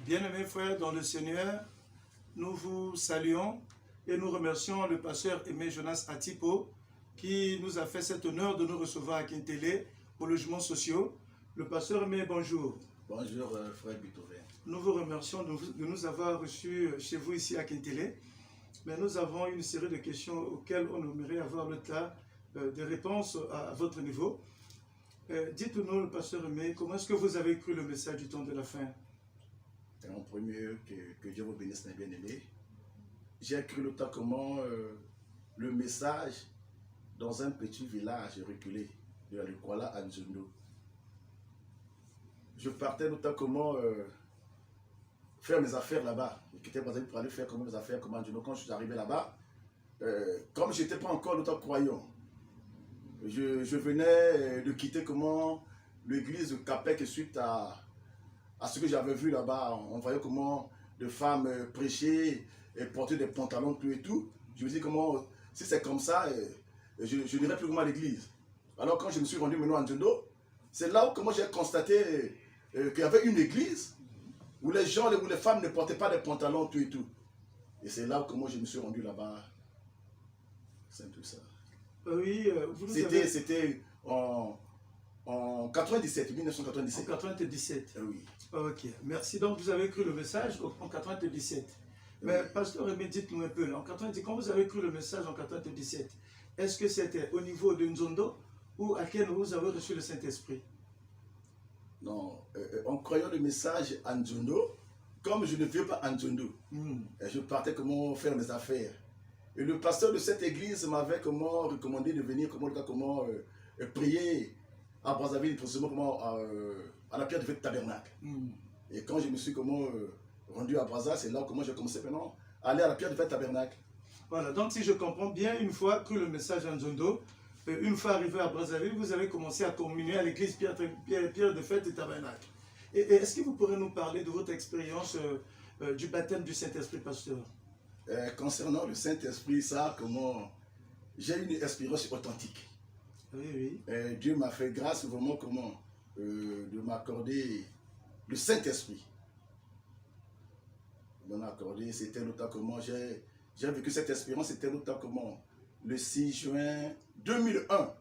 Bien-aimés frères dans le Seigneur, nous vous saluons et nous remercions le pasteur Aimé Jonas Atipo qui nous a fait cet honneur de nous recevoir à Kintélé aux logements sociaux. Le pasteur Aimé, bonjour. Bonjour frère Bitové. Nous vous remercions de nous avoir reçus chez vous ici à Kintélé. Mais nous avons une série de questions auxquelles on aimerait avoir le tas de réponses à votre niveau. Dites-nous, le pasteur Aimé, comment est-ce que vous avez cru le message du temps de la fin? En premier, que Dieu vous bénisse, mes bien-aimés. J'ai cru le temps comment le message dans un petit village reculé de la Lukwala à Nzondo. Je partais le temps comment faire mes affaires là-bas. Je quittais Brazzaville pour aller faire comment mes affaires comme à Nzondo. Quand je suis arrivé là-bas, comme je n'étais pas encore le temps croyant, je venais de quitter comment l'église de Capec suite à ce que j'avais vu là-bas. On voyait comment des femmes prêchaient et portaient des pantalons tout et tout. Je me dis comment, si c'est comme ça, je n'irai plus comment à l'église. Alors quand je me suis rendu maintenant à Nzondo, c'est là où comment j'ai constaté qu'il y avait une église où les gens, où les femmes ne portaient pas des pantalons tout et tout. Et c'est là où comment je me suis rendu là-bas. C'est un peu ça. Oui, C'était en 97, 1997. En 97. Oui. Ok, merci. Donc vous avez cru le message en 97. Mais pasteur Aimé, dites-nous un peu, en 97, quand vous avez cru le message en 97, est-ce que c'était au niveau de Nzondo ou à quel vous avez reçu le Saint-Esprit? Non, en croyant le message à Nzondo, comme je ne vivais pas à Nzondo, je partais comment faire mes affaires. Et le pasteur de cette église m'avait comment recommandé de venir comment prier à Brazzaville, précisément comment à la pierre de fête tabernacle. Et quand je me suis comment rendu à Brazzaville, c'est là comment j'ai commencé maintenant à aller à la pierre de fête tabernacle. Voilà, donc si je comprends bien, une fois cru le message à Nzondo, une fois arrivé à Brazzaville, vous avez commencé à communier à l'église pierre de fête et tabernacle. Et est-ce que vous pourrez nous parler de votre expérience du baptême du Saint-Esprit, pasteur? Concernant le Saint-Esprit, ça, comment j'ai une expérience authentique. Oui, oui. Dieu m'a fait grâce vraiment comment de m'accorder le Saint-Esprit. Il m'a accordé, c'était le temps comment j'ai vécu cette expérience, c'était le temps comment le 6 juin 2001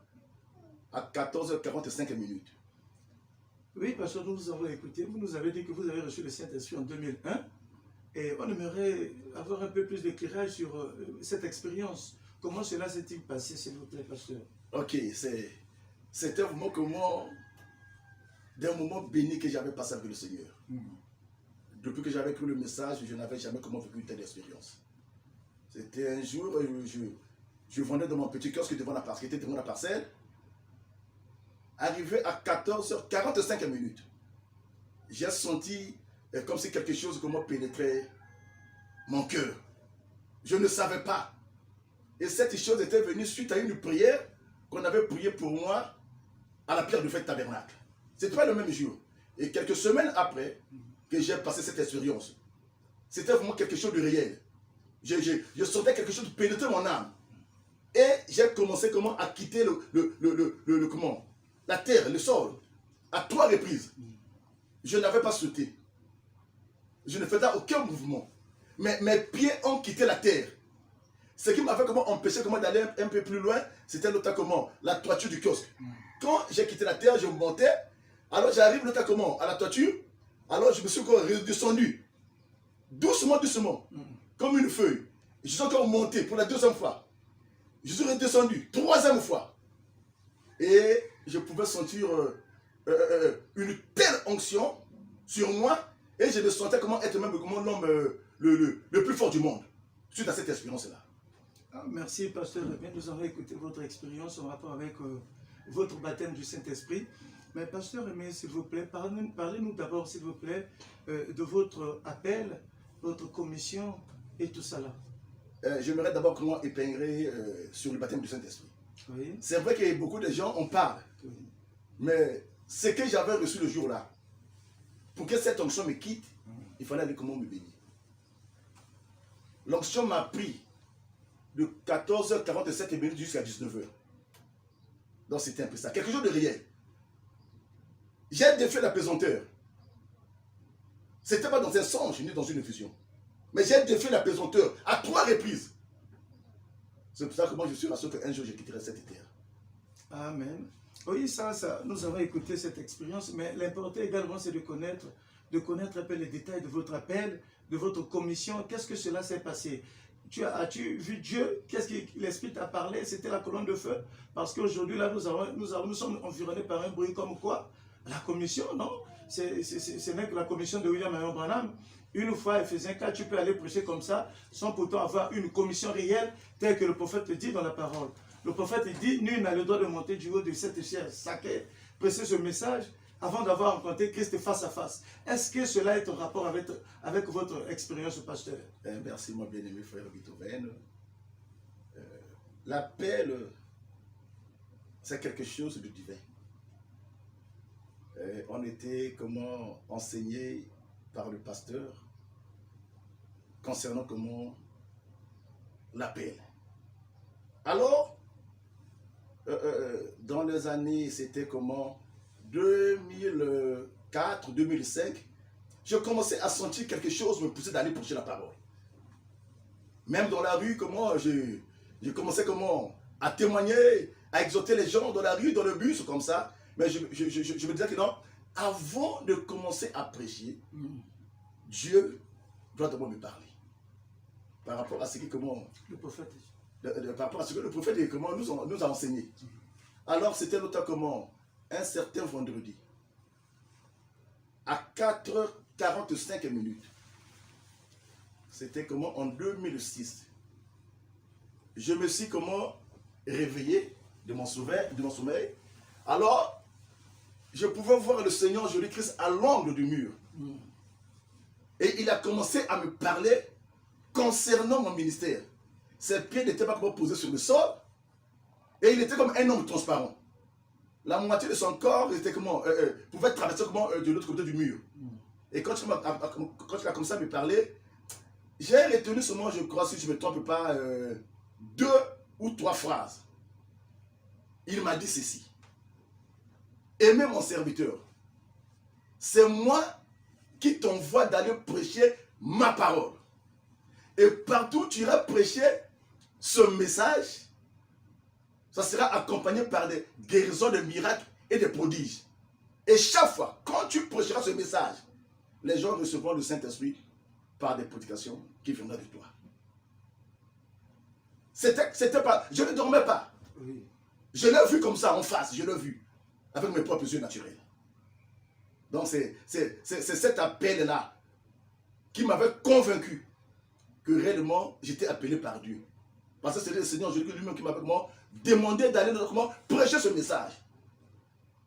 à 14h45 minutes. Oui, parce que nous vous avons écouté, vous nous avez dit que vous avez reçu le Saint-Esprit en 2001 et on aimerait avoir un peu plus d'éclairage sur cette expérience. Comment cela s'est-il passé, s'il vous plaît, pasteur? Ok, c'était vraiment comment des moments bénis que j'avais passé avec le Seigneur. Depuis que j'avais cru le message, je n'avais jamais comment vécu une telle expérience. C'était un jour, je vendais dans mon petit kiosque devant la parcelle, qui était devant la parcelle. Arrivé à 14h45 minutes, j'ai senti comme si quelque chose comment pénétrait mon cœur. Je ne savais pas. Et cette chose était venue suite à une prière qu'on avait priée pour moi à la pierre de fête tabernacle. C'était pas le même jour. Et quelques semaines après que j'ai passé cette expérience, c'était vraiment quelque chose de réel. Je sentais quelque chose de pénétrer mon âme. Et j'ai commencé comment à quitter la terre, le sol, à 3 reprises. Je n'avais pas sauté. Je ne faisais aucun mouvement. Mais mes pieds ont quitté la terre. Ce qui m'avait empêché d'aller un peu plus loin, c'était notamment la toiture du kiosque. Quand j'ai quitté la terre, je montais. Alors j'arrive notamment à la toiture. Alors je me suis encore redescendu. Doucement, doucement. Comme une feuille. Je suis encore monté pour la 2e fois. Je suis redescendu. 3e fois. Et je pouvais sentir une telle onction sur moi. Et je me sentais comment être même comme l'homme le plus fort du monde. Suite à cette expérience-là. Merci, pasteur. Nous avons écouté votre expérience en rapport avec votre baptême du Saint-Esprit. Mais pasteur Aimé, s'il vous plaît, parlez-nous d'abord, s'il vous plaît, de votre appel, votre commission et tout ça là. J'aimerais d'abord comment épingler sur le baptême du Saint-Esprit. Oui. C'est vrai que beaucoup de gens en parlent. Oui. Mais ce que j'avais reçu le jour-là, pour que cette onction me quitte, il fallait aller comment me bénir. L'onction m'a pris de 14h47 minutes jusqu'à 19h. Donc c'était un peu ça. Quelque chose de réel. J'ai défait la pesanteur. Ce n'était pas dans un songe ni dans une vision. Mais j'ai défié la pesanteur à 3 reprises. C'est pour ça que moi je suis rassuré qu'un jour je quitterai cette terre. Amen. Oui, ça, nous avons écouté cette expérience, mais l'important également, c'est de connaître un peu les détails de votre appel, de votre commission. Qu'est-ce que cela s'est passé? As-tu vu Dieu? Qu'est-ce que l'Esprit t'a parlé? C'était la colonne de feu? Parce qu'aujourd'hui, là, nous sommes environnés par un bruit comme quoi? La commission, non? Ce n'est que la commission de William Marion Branham. Une fois, Ephésiens 4, tu peux aller prêcher comme ça, sans pourtant avoir une commission réelle, telle que le prophète le dit dans la parole. Le prophète dit, nul n'a le droit de monter du haut de cette chair sacrée, prêcher ce message, avant d'avoir rencontré Christ face à face. Est-ce que cela est en rapport avec votre expérience, pasteur? Merci, mon bien-aimé frère Beethoven. L'appel, c'est quelque chose de divin. On était enseigné par le pasteur concernant l'appel. Alors, dans les années, c'était 2004, 2005, je commençais à sentir quelque chose me pousser d'aller prêcher la parole. Même dans la rue, je commençais à témoigner, à exhorter les gens dans la rue, dans le bus, comme ça. Mais je me disais que non, avant de commencer à prêcher, Dieu doit d'abord me parler. Par rapport à ce que le prophète par rapport à ce que le prophète nous a enseigné. Alors c'était notamment un certain vendredi, à 4h45 minutes. C'était en 2006. Je me suis réveillé de mon sommeil. Alors, je pouvais voir le Seigneur Jésus-Christ à l'angle du mur. Et il a commencé à me parler concernant mon ministère. Ses pieds n'étaient pas posés sur le sol. Et il était comme un homme transparent. La moitié de son corps pouvait traverser de l'autre côté du mur. Et quand il a commencé à me parler, j'ai retenu seulement, je crois, si je ne me trompe pas, 2 ou 3 phrases. Il m'a dit ceci. Aimez mon serviteur. C'est moi qui t'envoie d'aller prêcher ma parole. Et partout où tu iras prêcher ce message, ça sera accompagné par des guérisons, des miracles et des prodiges. Et chaque fois, quand tu prêcheras ce message, les gens recevront le Saint-Esprit par des prédications qui viendront de toi. C'était pas, je ne dormais pas. Oui. Je l'ai vu comme ça en face, je l'ai vu avec mes propres yeux naturels. Donc c'est cet appel-là qui m'avait convaincu que réellement j'étais appelé par Dieu. Parce que c'était le Seigneur Jésus lui-même qui m'avait demandé d'aller prêcher ce message.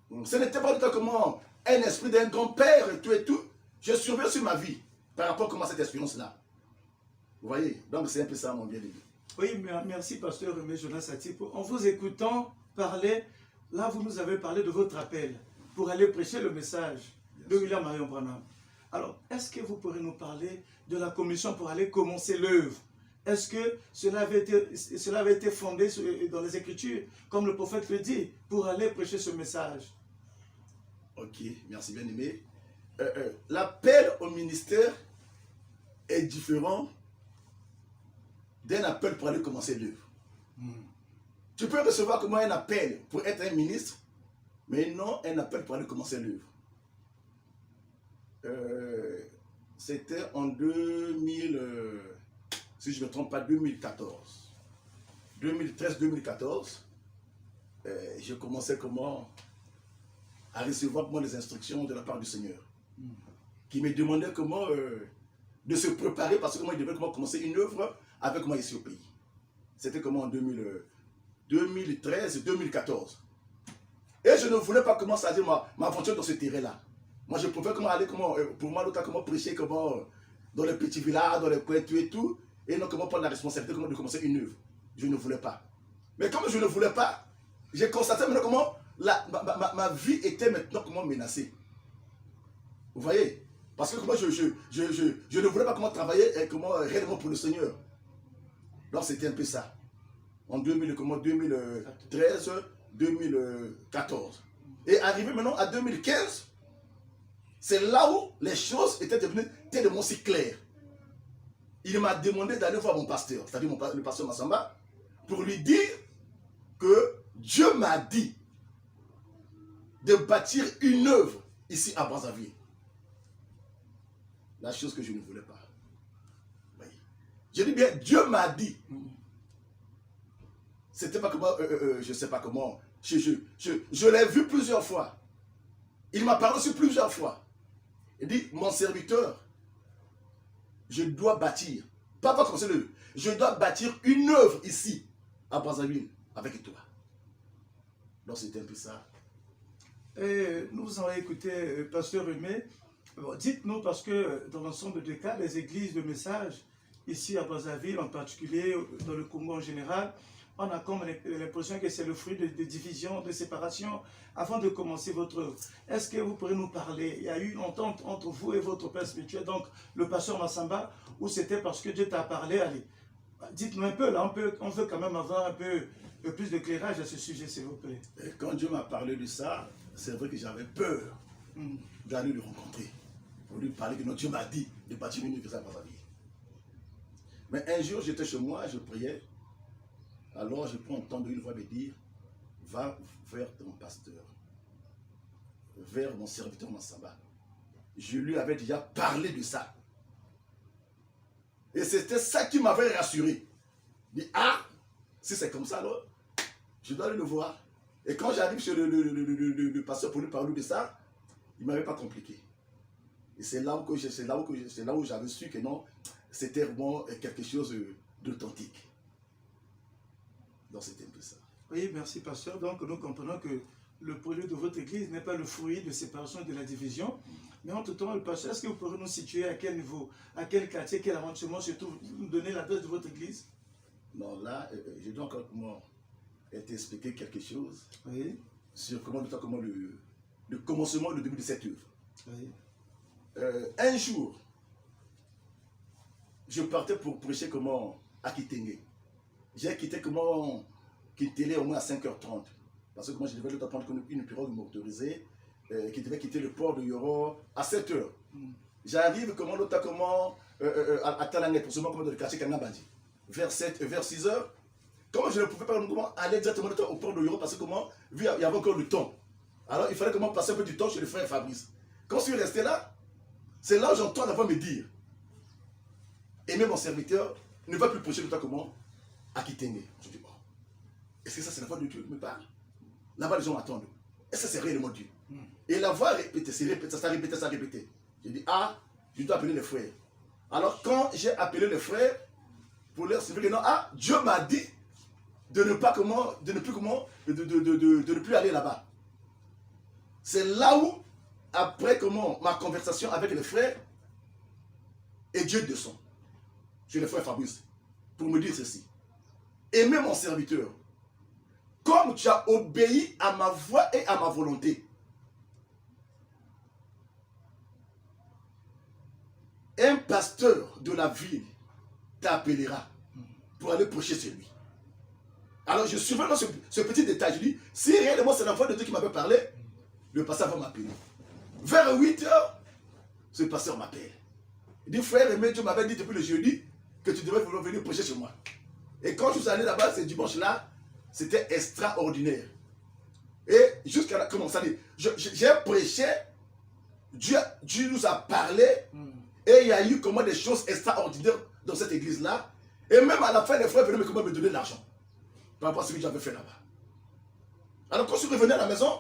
Donc, ce n'était pas un esprit d'un grand-père et tout. Je surveille sur ma vie par rapport à cette expérience-là. Vous voyez? Donc c'est un peu ça mon bien-aimé. Oui, merci pasteur Aimé Jonas Atipo. En vous écoutant parler, là vous nous avez parlé de votre appel pour aller prêcher le message de William Marion Branham. Alors, est-ce que vous pourrez nous parler de la commission pour aller commencer l'œuvre? Est-ce que cela avait été fondé dans les Écritures, comme le prophète le dit, pour aller prêcher ce message? Ok, merci bien aimé. L'appel au ministère est différent d'un appel pour aller commencer l'œuvre. Tu peux recevoir un appel pour être un ministre, mais non un appel pour aller commencer l'œuvre. C'était en 2000, si je ne me trompe pas, 2014. 2013-2014, je commençais à recevoir les instructions de la part du Seigneur, qui me demandait de se préparer parce que moi, il devait commencer une œuvre avec moi ici au pays. C'était en 2013-2014. Et je ne voulais pas commencer à dire ma aventure dans ce terrain-là. Moi, je pouvais aller, pour moi, l'autre, prêcher dans les petits villages, dans les coins et tout, et non prendre la responsabilité de commencer une œuvre. Je ne voulais pas. Mais comme je ne voulais pas, j'ai constaté maintenant ma vie était maintenant menacée. Vous voyez? Parce que je ne voulais pas travailler réellement pour le Seigneur. Donc c'était un peu ça. En 2013, 2014. Et arrivé maintenant à 2015, C'est là où les choses étaient devenues tellement si claires. Il m'a demandé d'aller voir mon pasteur, c'est-à-dire le pasteur Massamba, pour lui dire que Dieu m'a dit de bâtir une œuvre ici à Brazzaville. La chose que je ne voulais pas. Oui. Je dis bien, Dieu m'a dit. C'était pas comment, je ne sais pas comment. Je l'ai vu plusieurs fois. Il m'a parlé aussi plusieurs fois. Il dit, mon serviteur, je dois bâtir, pas commencer le, je dois bâtir une œuvre ici, à Brazzaville, avec toi. Donc c'était un peu ça. Et nous vous avons écouté, Pasteur Aimé. Bon, dites-nous, parce que dans l'ensemble des cas, les églises de message, ici à Brazzaville en particulier, dans le Congo en général, on a comme l'impression que c'est le fruit de division, de séparation. Avant de commencer votre œuvre, est-ce que vous pourrez nous parler? Il y a eu une entente entre vous et votre père spirituel, donc le pasteur Massamba, ou c'était parce que Dieu t'a parlé? Allez, dites-nous un peu, là, on veut quand même avoir un peu plus d'éclairage à ce sujet, s'il vous plaît. Et quand Dieu m'a parlé de ça, c'est vrai que j'avais peur d'aller le rencontrer, pour lui parler que non, Dieu m'a dit de bâtir une église à Brazzaville. Mais un jour, j'étais chez moi, je priais. Alors je prends entendre une voix me dire, va vers ton pasteur, vers mon serviteur Massamba. Je lui avais déjà parlé de ça. Et c'était ça qui m'avait rassuré. Il dit, ah, si c'est comme ça, alors, je dois aller le voir. Et quand j'arrive chez le pasteur pour lui parler de ça, il ne m'avait pas compliqué. Et c'est là où j'avais su que non, c'était vraiment quelque chose d'authentique. Donc c'était un peu ça. Oui, merci pasteur. Donc nous comprenons que le projet de votre église n'est pas le fruit de séparation et de la division. Mais en tout temps, le pasteur, est-ce que vous pourrez nous situer à quel niveau, à quel quartier, quel arrondissement, surtout nous donner l'adresse de votre église? Non, là, je dois encore t'expliquer quelque chose Oui. sur comment le commencement, le début de cette œuvre. Oui. Un jour, je partais pour prêcher à Kitenge. J'ai quitté Kitele au moins à 5h30. Parce que moi, je devais prendre une pirogue motorisée qui devait quitter le port de Yoro à 7h. J'arrive à Talangé, pour ce moment, dans le quartier Kangabandi. Vers 6h. Comment je ne pouvais pas aller directement au port de Yoro parce que il y avait encore du temps. Alors il fallait passer un peu du temps chez le frère Fabrice. Quand je suis resté là, c'est là où j'entends la voix me dire, Aimé mon serviteur ne va plus prêcher le temps à Kitenge. Je dis, bon, est-ce que ça c'est la voix de Dieu qui me parle? Là-bas les gens attendent. Est-ce que c'est réellement Dieu? Et la voix répétait, ça répétait. Je dis, ah, je dois appeler les frères. Alors quand j'ai appelé les frères, pour leur servir, non, ah, Dieu m'a dit de ne plus aller là-bas. C'est là où, après ma conversation avec les frères, et Dieu descend chez le frère Fabrice pour me dire ceci. Aimez mon serviteur, comme tu as obéi à ma voix et à ma volonté. Un pasteur de la ville t'appellera pour aller prêcher chez lui. Alors je surveille dans ce petit détail. Je dis, si réellement c'est la voix de Dieu qui m'avait parlé, le pasteur va m'appeler. Vers 8h, ce pasteur m'appelle. Il dit, frère Aimé, Dieu m'avait dit depuis le jeudi que tu devais venir prêcher chez moi. Et quand je suis allé là-bas, ce dimanche-là, c'était extraordinaire. Et jusqu'à là, comment ça dit, j'ai prêché, Dieu nous a parlé, et il y a eu des choses extraordinaires dans cette église-là. Et même à la fin, les frères venaient me donner de l'argent par rapport à ce que j'avais fait là-bas. Alors quand je suis revenu à la maison,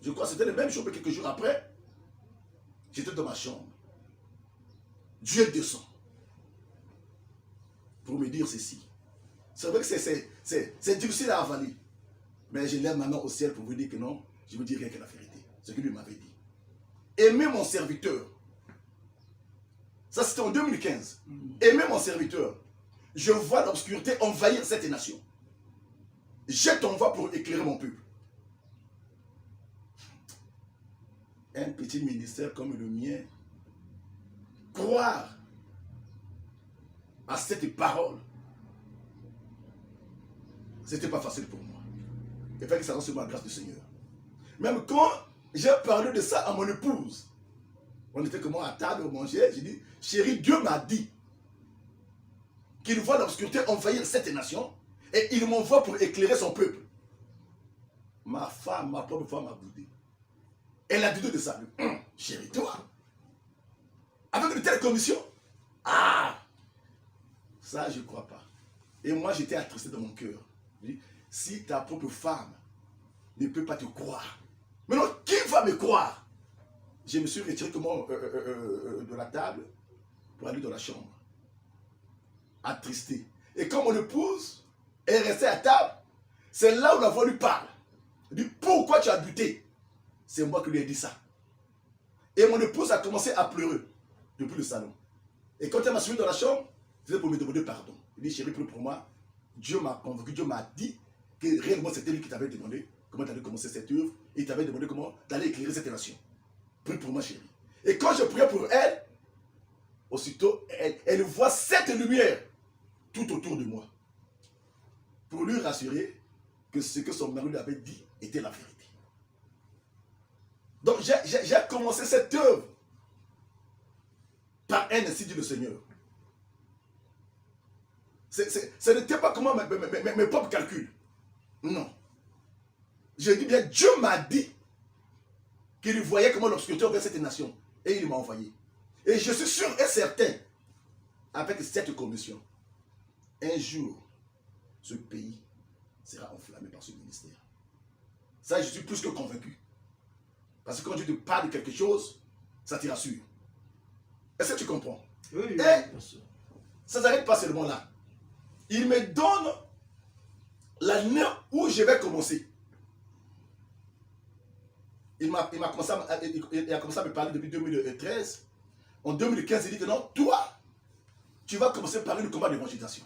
je crois que c'était le même jour, mais quelques jours après, j'étais dans ma chambre. Dieu descend pour me dire ceci. C'est vrai que c'est difficile à avaler, mais je lève ma main au ciel pour vous dire que non, je vous dis rien que la vérité. Ce que lui m'avait dit. Aimez mon serviteur. Ça c'était en 2015. Aimez mon serviteur. Je vois l'obscurité envahir cette nation. Je t'envoie pour éclairer mon peuple. Un petit ministère comme le mien, croire à cette parole, c'était pas facile pour moi. Il fallait que ça reste sur la grâce du Seigneur. Même quand j'ai parlé de ça à mon épouse, On était comment à table, on mangeait. J'ai dit, chérie, Dieu m'a dit qu'il voit l'obscurité envahir cette nation et il m'envoie pour éclairer son peuple. Ma femme, ma propre femme a boudé. Elle a dit de ça. Chérie, toi, avec une telle commission, ah, ça je ne crois pas. Et moi j'étais attristé dans mon cœur. Je dis, si ta propre femme ne peut pas te croire, maintenant qui va me croire? Je me suis retiré comment, de la table pour aller dans la chambre. Attristé. Et quand mon épouse est restée à table, c'est là où la voix lui parle. Elle dit, pourquoi tu as buté? C'est moi qui lui ai dit ça. Et mon épouse a commencé à pleurer depuis le salon. Et quand elle m'a suivi dans la chambre, c'était pour me demander pardon. Elle dit, chérie, prie pour moi. Dieu m'a convaincu, Dieu m'a dit que réellement c'était lui qui t'avait demandé comment tu allais commencer cette œuvre. Et il t'avait demandé comment tu allais éclairer cette nation. Prie pour moi, chérie. Et quand je priais pour elle, aussitôt, elle voit cette lumière tout autour de moi. Pour lui rassurer que ce que son mari lui avait dit était la vérité. Donc j'ai commencé cette œuvre par un ainsi dit le Seigneur. Ce n'était pas comment mes propres calculs. Non. Je dis bien, Dieu m'a dit qu'il voyait comment l'obscurité envers cette nation. Et il m'a envoyé. Et je suis sûr et certain, avec cette commission, un jour, ce pays sera enflammé par ce ministère. Ça, je suis plus que convaincu. Parce que quand Dieu te parle de quelque chose, ça te rassure. Est-ce que tu comprends? Oui, et bien sûr. Ça ne s'arrête pas seulement là. Il me donne l'année où je vais commencer. Il a commencé à me parler depuis 2013. En 2015, il dit que non, toi, tu vas commencer par une combat d'évangélisation.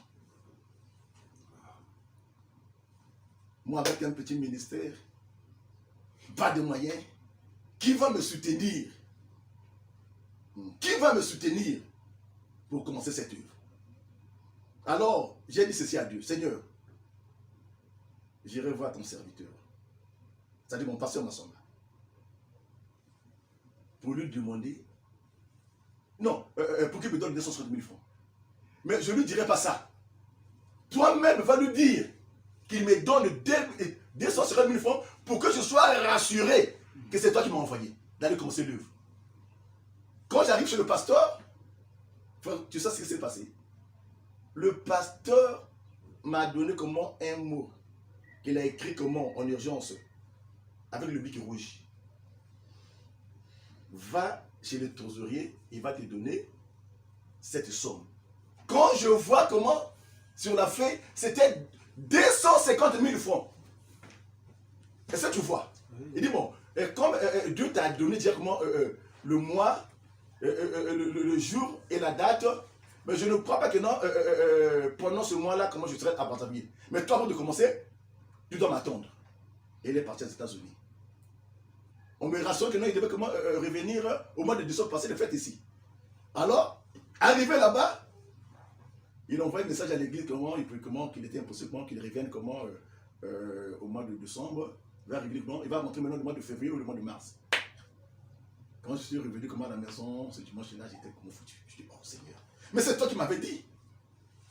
Moi, avec un petit ministère, pas de moyens, qui va me soutenir? Qui va me soutenir pour commencer cette œuvre? Alors, j'ai dit ceci à Dieu, Seigneur, j'irai voir ton serviteur, c'est-à-dire mon pasteur Massamba, pour lui demander, non, pour qu'il me donne 250 000 francs. Mais je ne lui dirai pas ça. Toi-même va lui dire qu'il me donne 250 000 francs pour que je sois rassuré que c'est toi qui m'as envoyé d'aller commencer l'œuvre. Quand j'arrive chez le pasteur, tu sais ce qui s'est passé. Le pasteur m'a donné comment un mot qu'il a écrit comment en urgence avec le bic rouge. Va chez le trésorier, il va te donner cette somme. Quand je vois comment sur la feuille, c'était 250 000 francs. Est-ce que tu vois? Il dit bon, comme Dieu t'a donné directement le mois, le jour et la date, mais je ne crois pas que non, pendant ce mois-là, comment je serai à Brazzaville. Mais toi, avant de commencer, tu dois m'attendre. Et il est parti aux États-Unis. On me rassure que non, il devait comment revenir au mois de décembre passer les fêtes ici. Alors, arrivé là-bas, il envoie un message à l'église comment qu'il était impossible qu'il revienne comment au mois de décembre. Il va montrer maintenant le mois de février ou le mois de mars. Quand je suis revenu comment à la maison, ce dimanche-là, j'étais comme foutu. Je dis, oh Seigneur. Mais c'est toi qui m'avais dit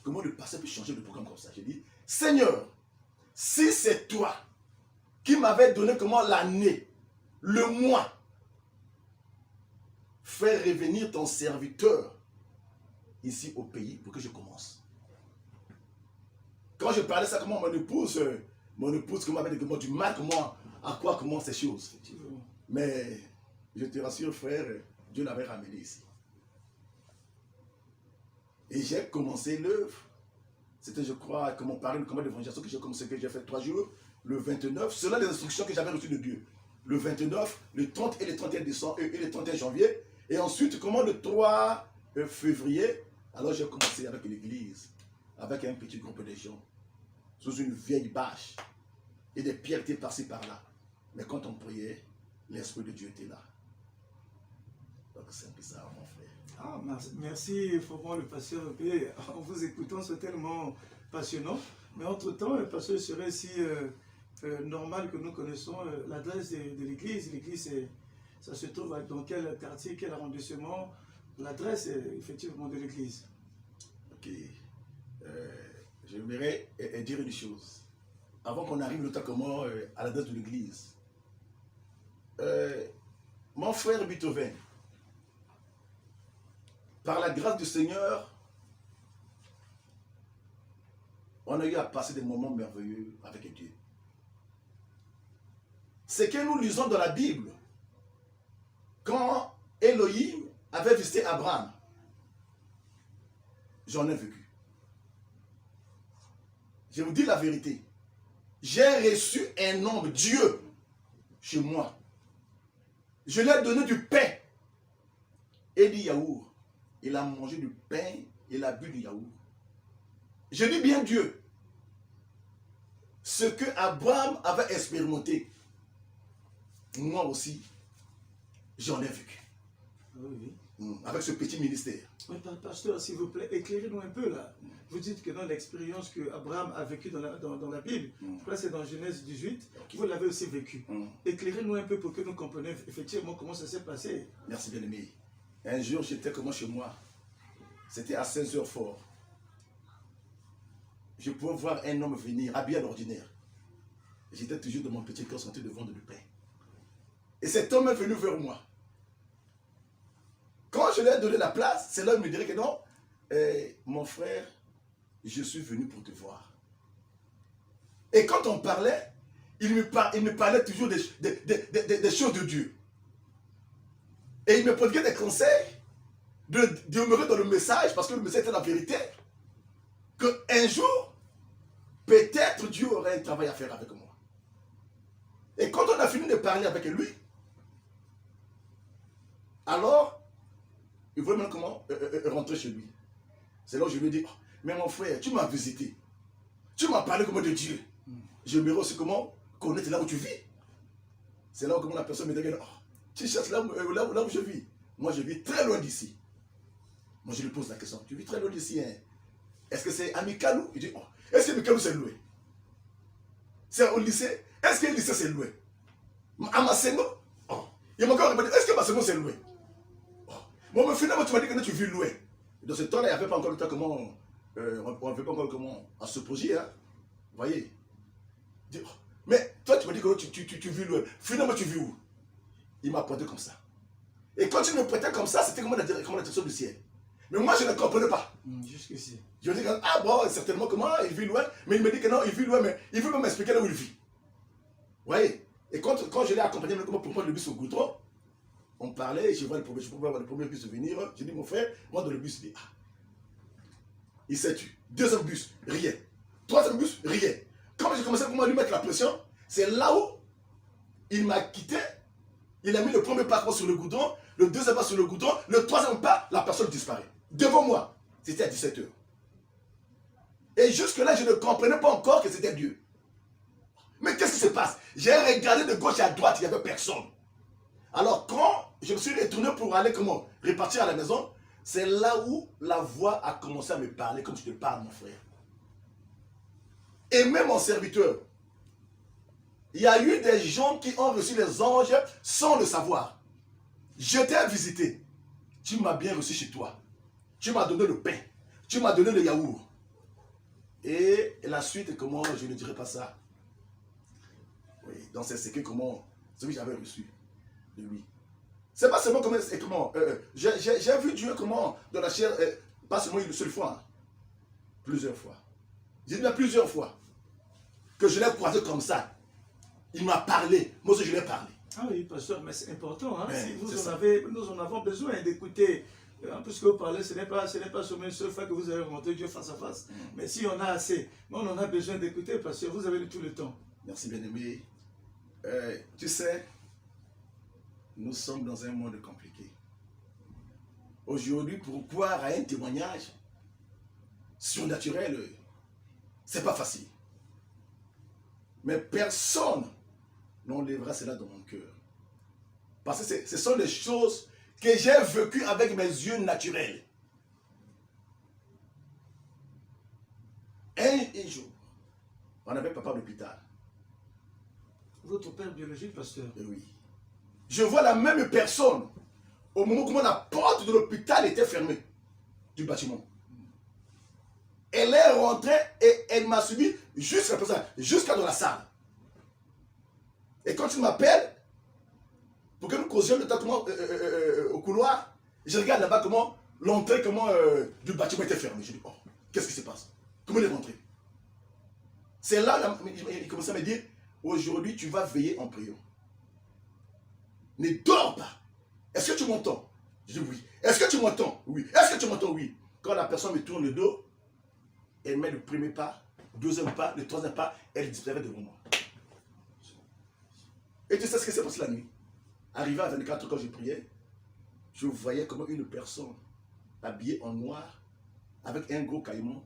comment le pasteur peut changer le programme comme ça. J'ai dit, Seigneur, si c'est toi qui m'avais donné comment l'année, le mois, fais revenir ton serviteur ici au pays pour que je commence. Quand je parlais ça, comment mon épouse comment avait du mal, à quoi comment ces choses. Mais je te rassure, frère, Dieu l'avait ramené ici. Et j'ai commencé l'œuvre. C'était, je crois, comme on parlait de combat d'évangélisation que j'ai commencé, que j'ai fait 3 jours, le 29, selon les instructions que j'avais reçues de Dieu. Le 29, le 30 et le 31 décembre et le 31 janvier. Et ensuite, comment le 3 février, alors j'ai commencé avec l'église, avec un petit groupe de gens, sous une vieille bâche, et des pierres étaient par-ci par-là. Mais quand on priait, l'Esprit de Dieu était là. Donc c'est un peu ça, mon frère. Ah, merci, Faubourg, le pasteur EP. En vous écoutant, c'est tellement passionnant. Mais entre-temps, le pasteur serait si normal que nous connaissons l'adresse de l'église. L'église, Ça se trouve dans quel quartier, quel arrondissement? L'adresse, effectivement, de l'église. Ok. J'aimerais dire une chose. Avant qu'on arrive notamment à l'adresse de l'église. Mon frère Beethoven, par la grâce du Seigneur, on a eu à passer des moments merveilleux avec Dieu. Ce que nous lisons dans la Bible, quand Elohim avait visité Abraham, j'en ai vécu. Je vous dis la vérité. J'ai reçu un homme, Dieu, chez moi. Je lui ai donné du pain et du yaourt. Il a mangé du pain, il a bu du yaourt. Je dis bien Dieu. Ce que Abraham avait expérimenté, moi aussi, j'en ai vécu. Oui. Avec ce petit ministère. Oui, pasteur, s'il vous plaît, éclairez-nous un peu là. Vous dites que dans l'expérience que Abraham a vécue dans la Bible, je crois que c'est dans Genèse 18, okay. Vous l'avez aussi vécu. Éclairez-nous un peu pour que nous comprenions effectivement comment ça s'est passé. Merci bien-aimé. Un jour, j'étais comment chez moi. C'était à 16h fort. Je pouvais voir un homme venir, habillé à l'ordinaire. J'étais toujours dans mon petit cœur, en train de vendre du pain. Et cet homme est venu vers moi. Quand je lui ai donné la place, c'est là où il me dirait que non, mon frère, je suis venu pour te voir. Et quand on parlait, il me parlait toujours des choses de Dieu. Et il me prodiguait des conseils de demeurer dans le message, parce que le message était la vérité. Qu'un jour, peut-être Dieu aurait un travail à faire avec moi. Et quand on a fini de parler avec lui, alors, il voulait même comment rentrer chez lui. C'est là où je lui ai dit, oh, mais mon frère, tu m'as visité. Tu m'as parlé comme de Dieu. J'aimerais aussi comment connaître là où tu vis. C'est là où comment la personne me dit, oh, tu cherches là où je vis. Moi, je vis très loin d'ici. Moi, je lui pose la question, tu vis très loin d'ici, hein? Est-ce que c'est à Mikalou? Il dit, oh, est-ce que Mikalou c'est loin? C'est au lycée? Est-ce que le lycée c'est loin? À Masséno? Oh. Il m'a encore répété, est-ce que Masséno c'est loin? Oh. Bon, mais finalement, tu m'as dit que tu vis loin. Dans ce temps-là, il n'y avait pas encore le temps comment, on n'avait pas encore comment à se poser, hein? Vous voyez? Dit, oh. Mais toi, tu m'as dit que tu vis loin. Finalement, tu vis où? Il m'a pointé comme ça. Et quand il me pointait comme ça, c'était comme la direction du ciel. Mais moi, je ne comprenais pas. Jusqu'ici. Je me dis, ah bon, certainement, comment il vit loin. Mais il me dit que non, il vit loin, mais il veut même m'expliquer là où il vit. Vous voyez? Et quand je l'ai accompagné pour prendre le bus au goudron, on parlait, je pouvais voir le premier bus venir. J'ai dit, mon frère, moi dans le bus, il dit, ah, il s'est tué. Deuxième bus, rien. Troisième bus, rien. Quand j'ai commencé à lui mettre la pression, c'est là où il m'a quitté. Il a mis le premier pas sur le goudron, le deuxième pas sur le goudron, le troisième pas, la personne disparaît. Devant moi, c'était à 17h. Et jusque-là, je ne comprenais pas encore que c'était Dieu. Mais qu'est-ce qui se passe? J'ai regardé de gauche à droite, il n'y avait personne. Alors quand je me suis retourné pour aller comment repartir à la maison, c'est là où la voix a commencé à me parler comme je te parle, mon frère. Et même mon serviteur, il y a eu des gens qui ont reçu les anges sans le savoir. Je t'ai visité. Tu m'as bien reçu chez toi. Tu m'as donné le pain. Tu m'as donné le yaourt. Et la suite, comment je ne dirais pas ça? Oui, donc c'est ce que j'avais reçu de lui. C'est pas seulement comment j'ai vu Dieu comment dans la chair, pas seulement une seule fois, hein, plusieurs fois. J'ai dit plusieurs fois que je l'ai croisé comme ça. Il m'a parlé, moi aussi je lui ai parlé. Ah oui, pasteur, mais c'est important. Hein? Si nous en avons besoin d'écouter. En plus que vous parlez, ce n'est pas sur une seule fois que vous avez rencontré Dieu face à face. Mais si on a assez, mais on en a besoin d'écouter parce que vous avez tout le temps. Merci bien-aimé. Tu sais, nous sommes dans un monde compliqué. Aujourd'hui, pour croire à un témoignage surnaturel, c'est pas facile. Mais personne n'enlèvera cela dans mon cœur. Parce que ce sont des choses que j'ai vécues avec mes yeux naturels. Un jour, on avait papa à l'hôpital. Votre père biologique, pasteur? Oui. Je vois la même personne au moment où la porte de l'hôpital était fermée du bâtiment. Elle est rentrée et elle m'a suivi jusqu'à dans la salle. Et quand il m'appelle, pour que nous causions le temps au couloir, je regarde là-bas comment l'entrée du bâtiment était fermée. Je dis, oh, qu'est-ce qui se passe? Comment il est rentré? C'est là, il commençait à me dire, aujourd'hui tu vas veiller en priant. Ne dors pas. Est-ce que tu m'entends? Je dis oui. Est-ce que tu m'entends? Oui. Est-ce que tu m'entends? Oui. Quand la personne me tourne le dos, elle met le premier pas, le deuxième pas, le troisième pas, elle disparaît devant moi. Et tu sais ce qui s'est passé la nuit? Arrivé à 24 quand je priais, je voyais comment une personne habillée en noir, avec un gros caïman,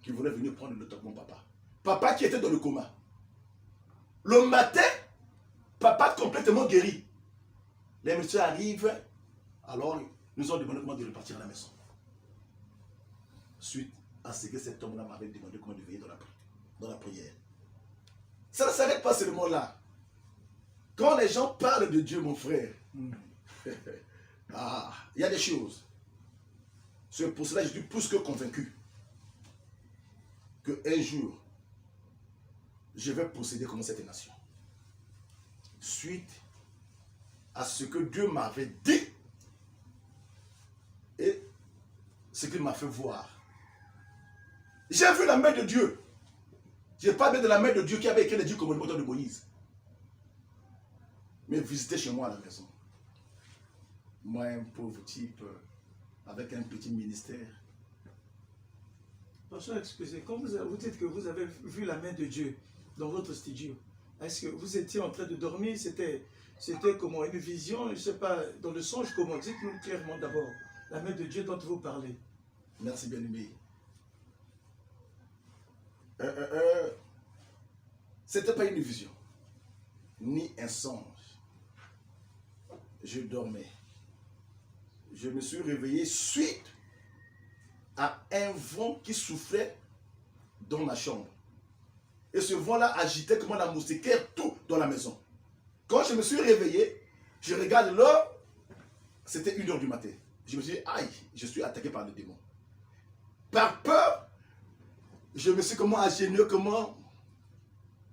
qui voulait venir prendre le temps de mon papa. Papa qui était dans le coma. Le matin, papa complètement guéri. Les messieurs arrivent, alors nous ont demandé comment de repartir à la maison. Suite à ce que cet homme-là m'avait demandé comment de veiller dans la prière. Ça ne s'arrête pas seulement là. Quand les gens parlent de Dieu, mon frère, il y a des choses. C'est pour cela que je suis plus que convaincu qu'un jour, je vais posséder comme cette nation. Suite à ce que Dieu m'avait dit et ce qu'il m'a fait voir. J'ai vu la main de Dieu. Je parle de la main de Dieu qui avait écrit les 10 commandements de Moïse. Mais visitez chez moi à la maison. Moi, un pauvre type avec un petit ministère. Pasteur, excusez, quand vous dites que vous avez vu la main de Dieu dans votre studio, est-ce que vous étiez en train de dormir? C'était comment? Une vision? Je ne sais pas, dans le songe, comment? Dites-nous clairement d'abord la main de Dieu dont vous parlez. Merci bien-aimé. C'était pas une vision, ni un songe. Je dormais. Je me suis réveillé suite à un vent qui soufflait dans ma chambre. Et ce vent-là agitait comme la moustiquaire tout dans la maison. Quand je me suis réveillé, je regarde l'heure, c'était 1 h du matin. Je me suis dit, aïe, je suis attaqué par le démon. Par peur, je me suis agenouillé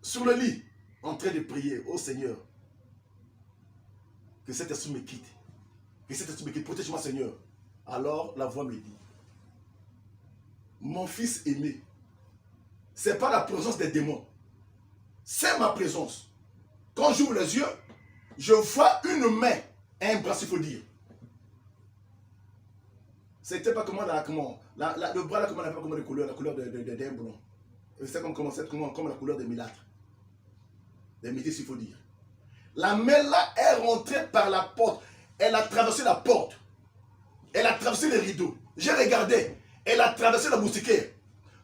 sur le lit, en train de prier au Seigneur. Que cet esprit me quitte. Que cet esprit me quitte. Protège-moi, Seigneur. Alors la voix me dit, mon fils aimé, ce n'est pas la présence des démons. C'est ma présence. Quand j'ouvre les yeux, je vois une main et un bras, s'il faut dire. C'était pas le bras là, comment on appelle comment les couleurs, la couleur d'un blond. C'est comme la couleur des milâtres. Des métis, s'il faut dire. La main là est rentrée par la porte. Elle a traversé la porte. Elle a traversé les rideaux. J'ai regardé. Elle a traversé la moustiquaire.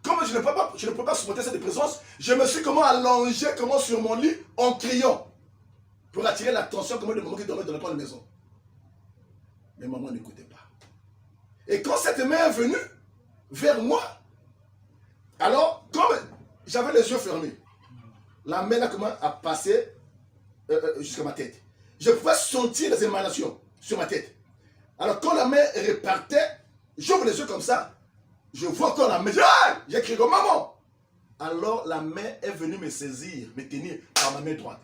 Comme je ne peux pas supporter cette présence, je me suis allongé sur mon lit en criant. Pour attirer l'attention de maman qui dormait dans la grande maison. Mais maman n'écoutait pas. Et quand cette main est venue vers moi, alors, comme j'avais les yeux fermés, la main a passé jusqu'à ma tête. Je pouvais sentir les émanations sur ma tête. Alors quand la main repartait, j'ouvre les yeux comme ça, je vois encore la main. J'ai crié comme maman. Alors la main est venue me saisir, me tenir par ma main droite.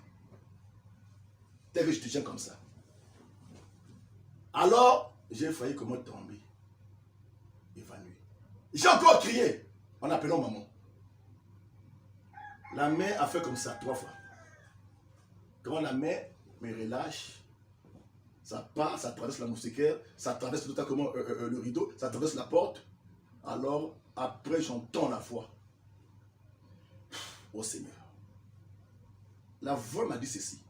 Tel que je te tiens comme ça. Alors, j'ai failli tomber. Évanoui. J'ai encore crié en appelant maman. La main a fait comme ça 3 fois. Quand la main me relâche, ça part, ça traverse la moustiquaire, ça traverse tout à le rideau, ça traverse la porte. Alors, après, j'entends la voix. Oh Seigneur. La voix m'a dit ceci.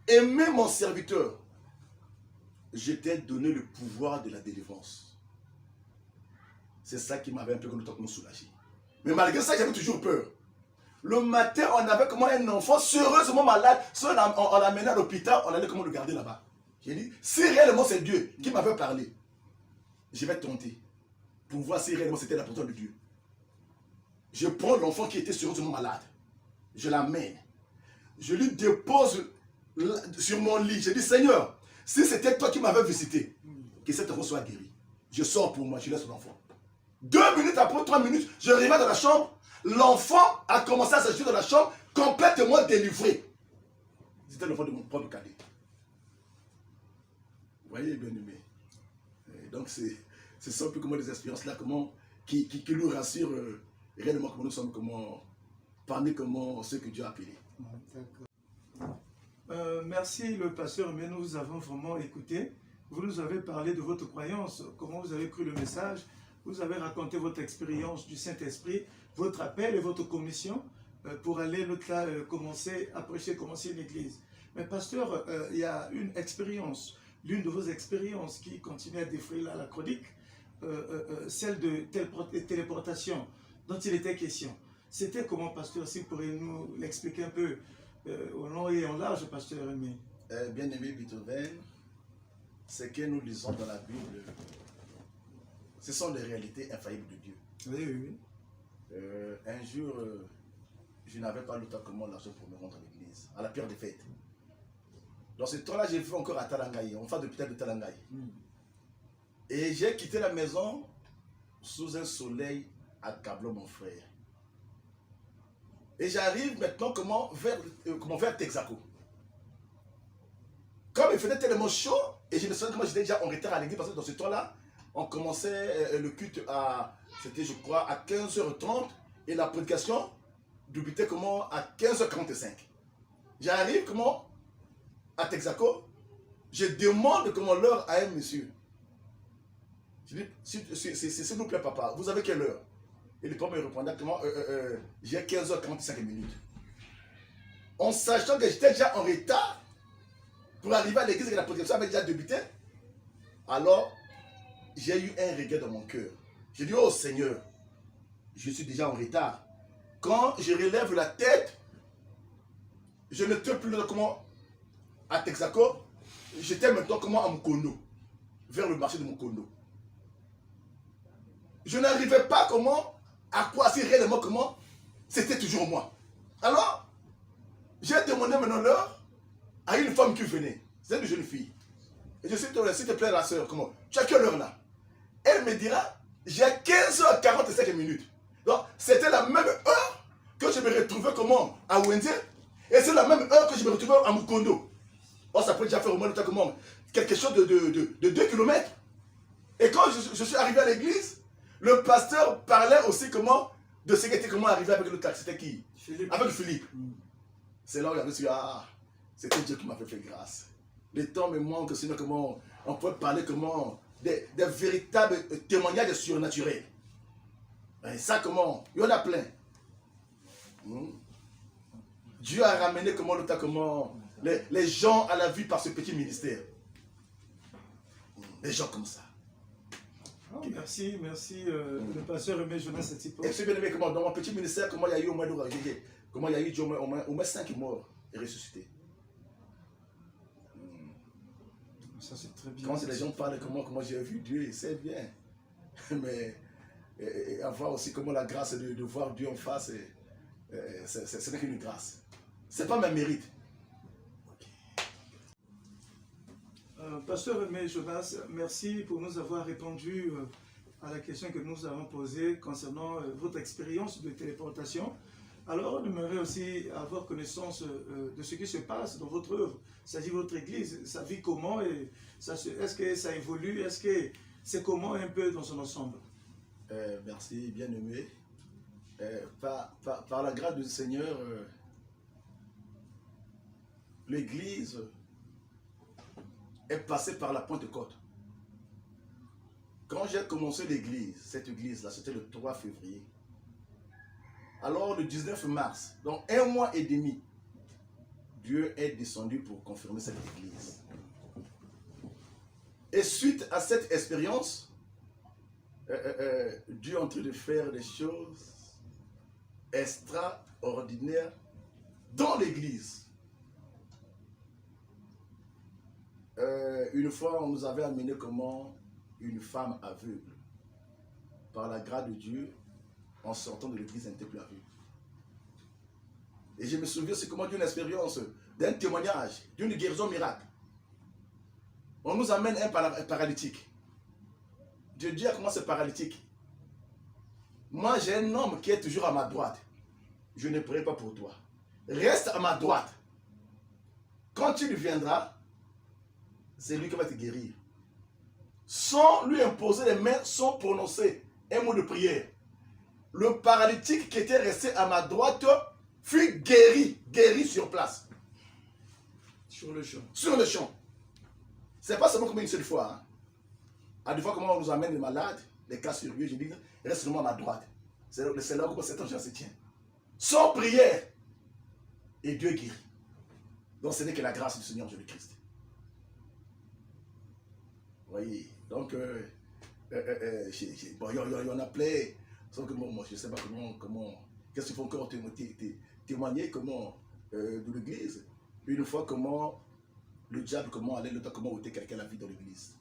Aimez mon serviteur. Je t'ai donné le pouvoir de la délivrance. C'est ça qui m'avait un peu soulagé. Mais malgré ça, j'avais toujours peur. Le matin, on avait un enfant sérieusement malade. Si on l'amenait à l'hôpital, on allait le garder là-bas. J'ai dit, si réellement c'est Dieu qui m'avait parlé, je vais tenter pour voir si réellement c'était la personne de Dieu. Je prends l'enfant qui était sérieusement malade. Je l'amène. Je lui dépose sur mon lit. J'ai dit, Seigneur, si c'était toi qui m'avais visité, que cet enfant soit guéri. Je sors pour moi, je laisse l'enfant. 2 minutes après, 3 minutes, je reviens dans la chambre. L'enfant a commencé à s'agiter dans la chambre, complètement délivré. C'était l'enfant de mon propre cadet. Vous voyez, bien aimé. Donc, ce sont un peu comment des expériences-là, qui nous rassurent réellement comment nous sommes, parmi ceux que Dieu a appelés. Merci le pasteur, mais nous avons vraiment écouté. Vous nous avez parlé de votre croyance, comment vous avez cru le message, vous avez raconté votre expérience du Saint-Esprit, votre appel et votre commission pour aller commencer à prêcher, commencer une église. Mais pasteur, il y a une expérience, l'une de vos expériences qui continue à défrayer la chronique, celle de téléportation dont il était question. C'était comment, pasteur, si vous pourriez nous l'expliquer un peu au long et en large, pasteur Aimé. Bien-aimé Beethoven, ce que nous lisons dans la Bible, ce sont des réalités infaillibles de Dieu. Oui, oui. Un jour, je n'avais pas le temps l'argent pour me rendre à l'église, à la pire des fêtes. Dans ce temps-là, j'ai fait encore à Talangaï, on fait de peut-être de Talangaï. Et j'ai quitté la maison sous un soleil accablant mon frère. Et j'arrive maintenant vers Texaco. Comme il faisait tellement chaud, et je me souviens que moi j'étais déjà en retard à l'église, parce que dans ce temps-là, on commençait le culte c'était je crois à 15h30, et la prédication débutait à 15h45. J'arrive à Texaco, je demande l'heure à un monsieur. Je dis, s'il vous plaît papa, vous avez quelle heure? Et le papa me répondait j'ai 15h45 minutes. En sachant que j'étais déjà en retard, pour arriver à l'église et que la prédication avait déjà débuté, alors j'ai eu un regret dans mon cœur. J'ai dit, oh Seigneur, je suis déjà en retard. Quand je relève la tête, je ne te plus à Texaco, j'étais maintenant à Mukono, vers le marché de Mukono. Je n'arrivais pas à croire si réellement c'était toujours moi. Alors, j'ai demandé maintenant l'heure à une femme qui venait. C'est une jeune fille. Et je suis dit, s'il te plaît, la soeur, tu as quelle heure là? Elle me dira, j'ai 15h45 minutes. Donc, c'était la même heure que je me retrouvais à Wendy. Et c'est la même heure que je me retrouvais à Mukondo. Oh, ça peut déjà faire au moins le temps quelque chose de 2 km. Et quand je suis arrivé à l'église, le pasteur parlait aussi de ce qui était arrivé avec le taxi. C'était qui? Philippe. Avec Philippe. C'est là où j'avais dit, c'était Dieu qui m'a fait grâce. Le temps me manque, sinon on peut parler des véritables témoignages surnaturels. Et ça il y en a plein. Dieu a ramené les gens à la vie par ce petit ministère. Des gens comme ça. Oh, merci, le pasteur Aimé Jonas Setipo. Et c'est bien aimé, dans mon petit ministère, il y a eu au moins 5 morts et ressuscités. Ça c'est très bien. Quand les gens parlent comment j'ai vu Dieu, c'est bien. Mais avoir aussi la grâce de voir Dieu en face, ce n'est qu'une grâce. Ce n'est pas ma mérite. Pasteur Aimé Jonas, merci pour nous avoir répondu à la question que nous avons posée concernant votre expérience de téléportation. Alors, on aimerait aussi avoir connaissance de ce qui se passe dans votre œuvre, c'est-à-dire votre église, ça vit comment, et est-ce que ça évolue, est-ce que c'est comment un peu dans son ensemble? Merci, bien-aimé. Par la grâce du Seigneur, l'église est passée par la Pentecôte. Quand j'ai commencé cette église-là, c'était le 3 février. Alors, le 19 mars, donc 1 mois et demi, Dieu est descendu pour confirmer cette église. Et suite à cette expérience, Dieu est en train de faire des choses extraordinaires dans l'église. Une fois, on nous avait amené une femme aveugle. Par la grâce de Dieu, en sortant de l'église, elle n'était plus aveugle. Et je me souviens, c'est Dieu une expérience d'un témoignage, d'une guérison miracle. On nous amène un paralytique. Dieu dit à comment c'est paralytique. Moi, j'ai un homme qui est toujours à ma droite. Je ne prierai pas pour toi. Reste à ma droite. Quand tu lui viendras, c'est lui qui va te guérir. Sans lui imposer les mains, sans prononcer un mot de prière. Le paralytique qui était resté à ma droite fut guéri sur place. Sur le champ. Sur le champ. Ce n'est pas seulement comme une seule fois. Hein. À des fois, comment on nous amène les malades, les cas sérieux, je dis, reste seulement à ma droite. C'est là où cet ange se tient. Sans prière. Et Dieu guérit. Donc ce n'est que la grâce du Seigneur Jésus-Christ. Vous voyez. Donc, bon, il y en a plein. Sauf que moi, je ne sais pas comment qu'est-ce qu'il faut encore témoigner comment de l'église. Une fois, comment le diable, comment allait, comment ôter quelqu'un la vie dans l'église.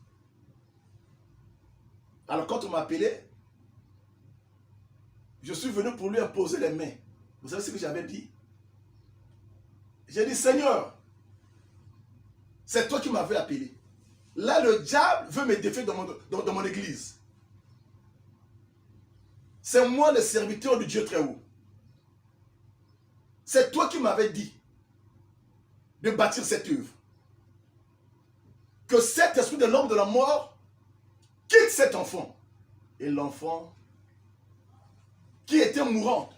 Alors, quand on m'a appelé, je suis venu pour lui imposer les mains. Vous savez ce que j'avais dit? J'ai dit, Seigneur, c'est toi qui m'avais appelé. Là, le diable veut me défier dans mon église. C'est moi le serviteur du Dieu très haut. C'est toi qui m'avais dit de bâtir cette œuvre. Que cet esprit de l'homme de la mort quitte cet enfant. Et l'enfant qui était mourant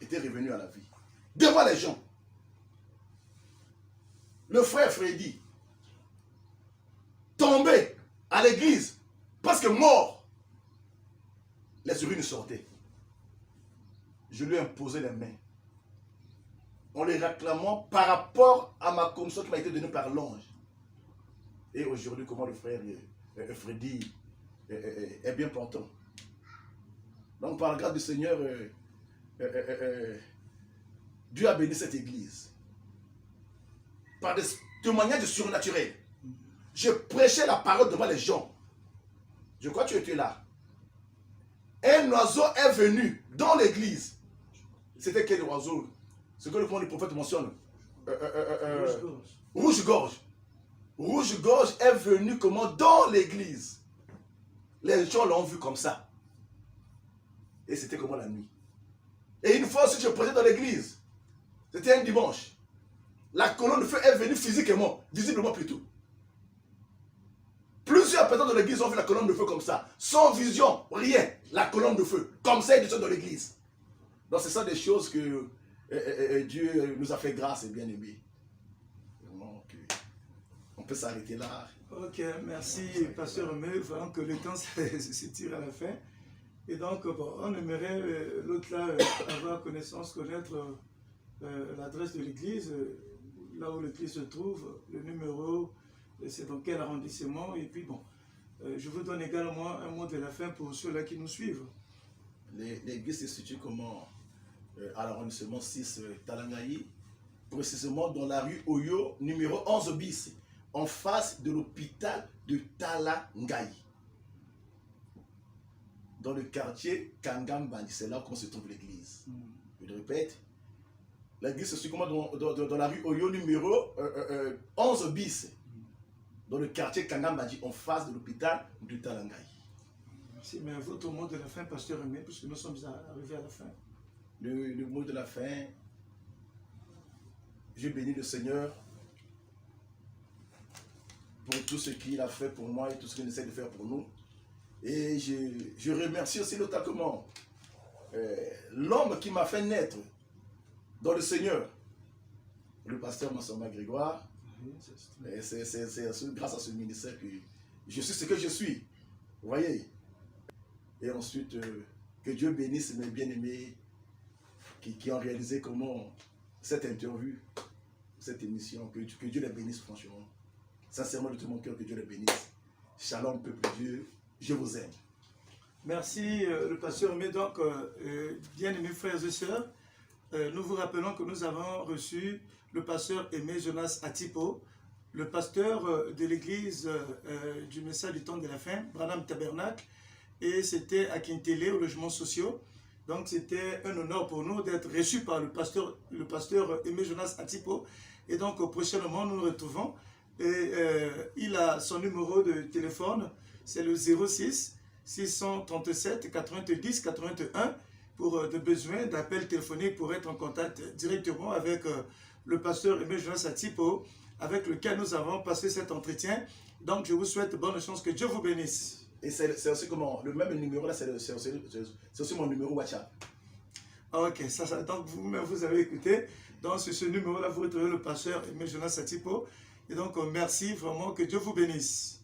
était revenu à la vie. Devant les gens. Le frère Freddy tombé à l'église parce que mort. Les urines sortaient. Je lui ai imposé les mains. En les réclamant par rapport à ma commission qui m'a été donnée par l'ange. Et aujourd'hui, comment le frère Freddy est bien portant. Donc par la grâce du Seigneur, Dieu a béni cette église. Par des témoignages surnaturels. Je prêchais la parole devant les gens. Je crois que tu étais là. Un oiseau est venu dans l'église. C'était quel oiseau? Ce que le prophète mentionne. Rouge-gorge. Rouge-gorge est venu comment? Dans l'église. Les gens l'ont vu comme ça. Et c'était comment la nuit. Et une fois aussi, je prêchais dans l'église. C'était un dimanche. La colonne de feu est venue physiquement, visiblement plutôt. Plusieurs personnes de l'église ont vu la colonne de feu comme ça. Sans vision, rien. La colonne de feu. Comme ça, ils sont dans l'église. Donc, c'est ça des choses que Dieu nous a fait grâce et bien aimé. Donc, on peut s'arrêter là. Ok, merci, Pasteur Romeu. Voyons que le temps s'étire à la fin. Et donc, bon, on aimerait, l'autre là, avoir connaissance, connaître l'adresse de l'église, là où l'église se trouve, le numéro, c'est dans quel arrondissement. Et puis, bon, je vous donne également un mot de la fin pour ceux-là qui nous suivent. L'église se situe comment? À l'arrondissement 6 Talangaï, précisément dans la rue Oyo, numéro 11 bis, en face de l'hôpital de Talangaï. Dans le quartier Kangambani, c'est là qu'on se trouve l'église. Je le répète, l'église se situe comment dans la rue Oyo, numéro 11 bis, dans le quartier Kangambani, en face de l'hôpital de Talangaï. Merci, mais votre mot de la fin, Pasteur Aimé, puisque nous sommes arrivés à la fin. Le mot de la fin, je bénis le Seigneur pour tout ce qu'il a fait pour moi et tout ce qu'il essaie de faire pour nous. Et je remercie aussi notamment l'homme qui m'a fait naître dans le Seigneur, le pasteur Massamba Grégoire. C'est grâce à ce ministère que je suis ce que je suis. Vous voyez? Et ensuite, que Dieu bénisse mes bien-aimés qui ont réalisé comment cette interview, cette émission, que Dieu les bénisse franchement. Sincèrement de tout mon cœur, que Dieu les bénisse. Shalom, peuple de Dieu, je vous aime. Merci, le pasteur. Mais donc, bien-aimés frères et sœurs, nous vous rappelons que nous avons reçu le pasteur Aimé Jonas Atipo, le pasteur de l'église du message du temps de la fin, Branham Tabernacle, et c'était à Kintélé, au logement social. Donc c'était un honneur pour nous d'être reçus par le pasteur Aimé Jonas Atipo. Et donc prochainement nous nous retrouvons. Et il a son numéro de téléphone, c'est le 06 637 90 81 pour des besoins d'appel téléphonique pour être en contact directement avec le pasteur Aimé Jonas Atipo, avec lequel nous avons passé cet entretien. Donc je vous souhaite bonne chance, que Dieu vous bénisse. Et c'est aussi comment, le même numéro là, c'est aussi mon numéro WhatsApp. Ok, donc vous avez écouté. Donc sur ce numéro là, vous retrouvez le pasteur Aimé Jonas Atipo. Et donc merci vraiment, que Dieu vous bénisse.